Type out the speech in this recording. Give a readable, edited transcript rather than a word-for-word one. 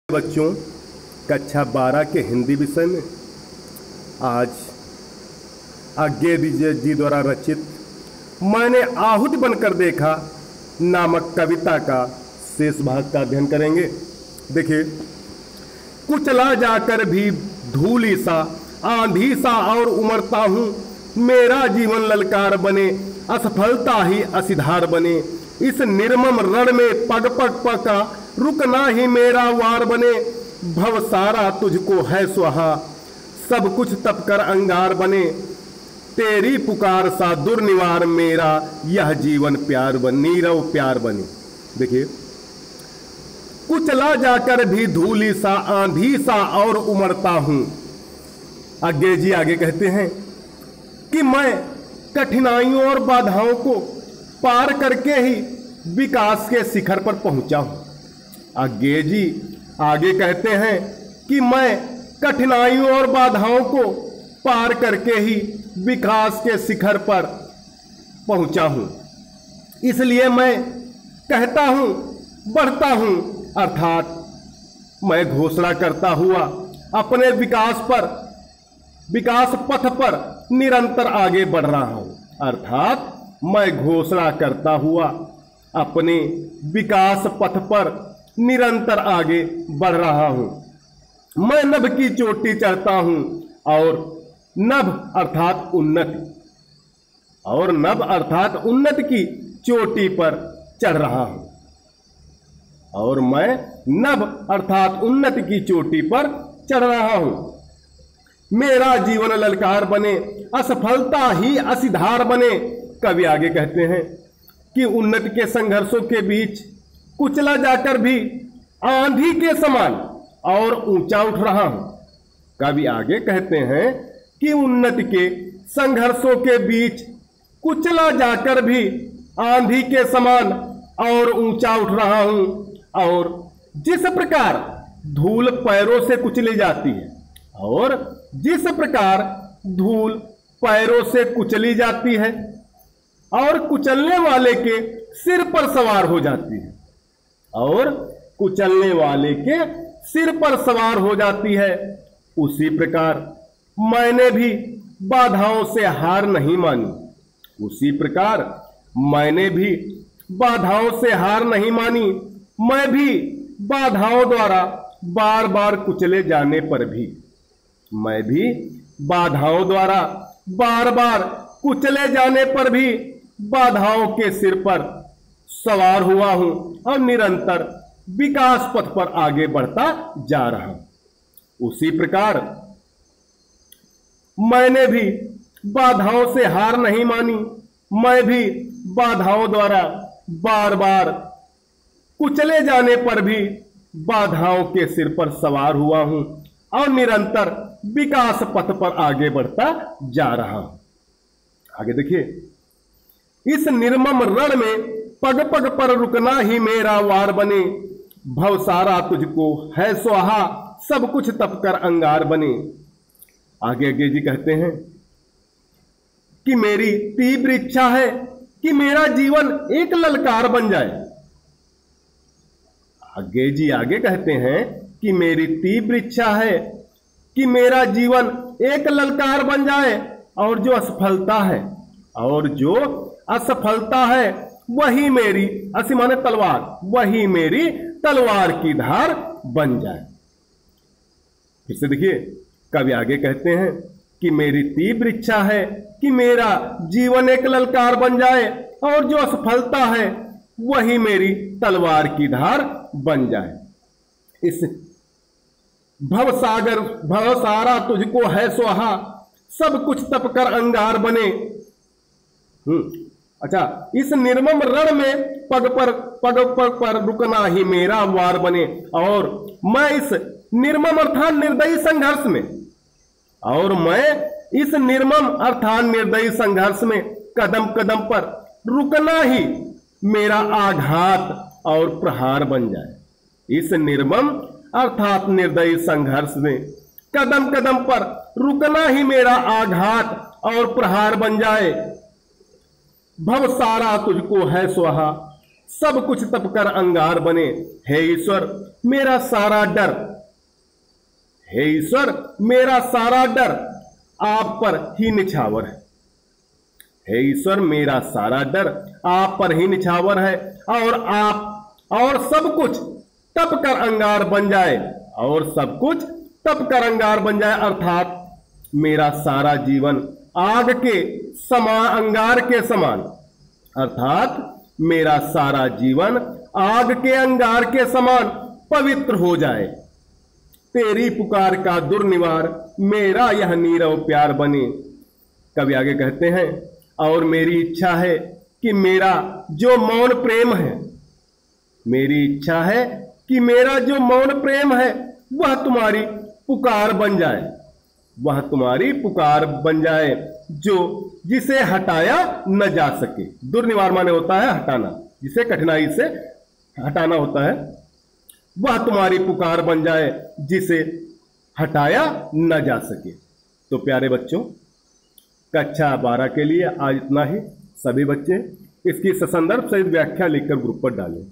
बच्चों, कक्षा 12 के हिंदी विषय में आज आज्ञे जी द्वारा रचित मैंने आहुति बनकर देखा नामक कविता का शेष भाग का अध्ययन करेंगे। देखिए, कुचला जाकर भी धूली सा, आंधी सा और उमड़ता हूँ, मेरा जीवन ललकार बने, असफलता ही असिधार बने, इस निर्मम रण में पग पग पका, रुकना ही मेरा वार बने, भव सारा तुझको है सुहा, सब कुछ तप कर अंगार बने, तेरी पुकार सा दुर्निवार मेरा, यह जीवन प्यार बन नीरव प्यार बने। देखिए, कुचला जाकर भी धूली सा, आंधी सा और उमड़ता हूं। आज्ञे जी आगे कहते हैं कि मैं कठिनाइयों और बाधाओं को पार करके ही विकास के शिखर पर पहुंचा हूं। आज्ञे जी आगे कहते हैं कि मैं कठिनाइयों और बाधाओं को पार करके ही विकास के शिखर पर पहुंचा हूं, इसलिए मैं कहता हूं, बढ़ता हूं, अर्थात मैं घोषणा करता हुआ अपने विकास पथ पर निरंतर आगे बढ़ रहा हूं। अर्थात मैं घोषणा करता हुआ अपने विकास पथ पर निरंतर आगे बढ़ रहा हूं। मैं नभ की चोटी चढ़ता हूं और नभ अर्थात उन्नति, और नभ अर्थात उन्नति की चोटी पर चढ़ रहा हूं, और मैं नभ अर्थात उन्नति की चोटी पर चढ़ रहा हूं। मेरा जीवन ललकार बने, असफलता ही असिधार बने। कवि आगे कहते हैं कि उन्नति के संघर्षों के बीच कुचला जाकर भी आंधी के समान और ऊंचा उठ रहा हूं। कवि आगे कहते हैं कि उन्नति के संघर्षों के बीच कुचला जाकर भी आंधी के समान और ऊंचा उठ रहा हूं, और जिस प्रकार धूल पैरों से कुचली जाती है, और जिस प्रकार धूल पैरों से कुचली जाती है और कुचलने वाले के सिर पर सवार हो जाती है, और कुचलने वाले के सिर पर सवार हो जाती है, उसी प्रकार मैंने भी बाधाओं से हार नहीं मानी। उसी प्रकार मैंने भी बाधाओं से हार नहीं मानी। मैं भी बाधाओं द्वारा बार बार कुचले जाने पर भी, मैं भी बाधाओं द्वारा बार बार कुचले जाने पर भी बाधाओं के सिर पर सवार हुआ हूं और निरंतर विकास पथ पर आगे बढ़ता जा रहा हूं। उसी प्रकार मैंने भी बाधाओं से हार नहीं मानी। मैं भी बाधाओं द्वारा बार बार कुचले जाने पर भी बाधाओं के सिर पर सवार हुआ हूं और निरंतर विकास पथ पर आगे बढ़ता जा रहा हूं। आगे देखिए, इस निर्मम रण में पग पग पर रुकना ही मेरा वार बने, भव सारा तुझको है सुहा, सब कुछ तप कर अंगार बने। आगे जी कहते हैं कि मेरी तीव्र इच्छा है कि मेरा जीवन एक ललकार बन जाए। आगे जी आगे कहते हैं कि मेरी तीव्र इच्छा है कि मेरा जीवन एक ललकार बन जाए, और जो असफलता है वही मेरी, असी माने तलवार, वही मेरी तलवार की धार बन जाए। फिर से देखिए, कवि आगे कहते हैं कि मेरी तीव्र इच्छा है कि मेरा जीवन एक ललकार बन जाए, और जो असफलता है वही मेरी तलवार की धार बन जाए। इस भव सारा तुझको है सुहा, सब कुछ तप कर अंगार बने। अच्छा, इस निर्मम रण में पग पर रुकना ही मेरा वार बने, और मैं इस निर्मम अर्थात निर्दयी संघर्ष में, और मैं इस निर्मम अर्थात निर्दयी संघर्ष में कदम कदम पर रुकना ही मेरा आघात और प्रहार बन जाए। इस निर्मम अर्थात निर्दयी संघर्ष में कदम कदम पर रुकना ही मेरा आघात और प्रहार बन जाए। भव सारा तुझको है सुहा, सब कुछ तप कर अंगार बने। हे ईश्वर मेरा सारा डर, हे ईश्वर मेरा सारा डर आप पर ही निछावर है। हे ईश्वर मेरा सारा डर आप पर ही निछावर है, और सब कुछ तप कर अंगार बन जाए, और सब कुछ तप कर अंगार बन जाए। अर्थात मेरा सारा जीवन आग के समान, अंगार के समान, अर्थात मेरा सारा जीवन आग के अंगार के समान पवित्र हो जाए। तेरी पुकार का दुर्निवार मेरा यह नीरव प्यार बने। कवि आगे कहते हैं, और मेरी इच्छा है कि मेरा जो मौन प्रेम है, मेरी इच्छा है कि मेरा जो मौन प्रेम है वह तुम्हारी पुकार बन जाए, वह तुम्हारी पुकार बन जाए, जो जिसे हटाया न जा सके। दुर्निवार माने होता है हटाना, जिसे कठिनाई से हटाना होता है। वह तुम्हारी पुकार बन जाए जिसे हटाया न जा सके। तो प्यारे बच्चों, कक्षा 12 के लिए आज इतना ही। सभी बच्चे इसकी ससंदर्भ सहित व्याख्या लिखकर ग्रुप पर डालें।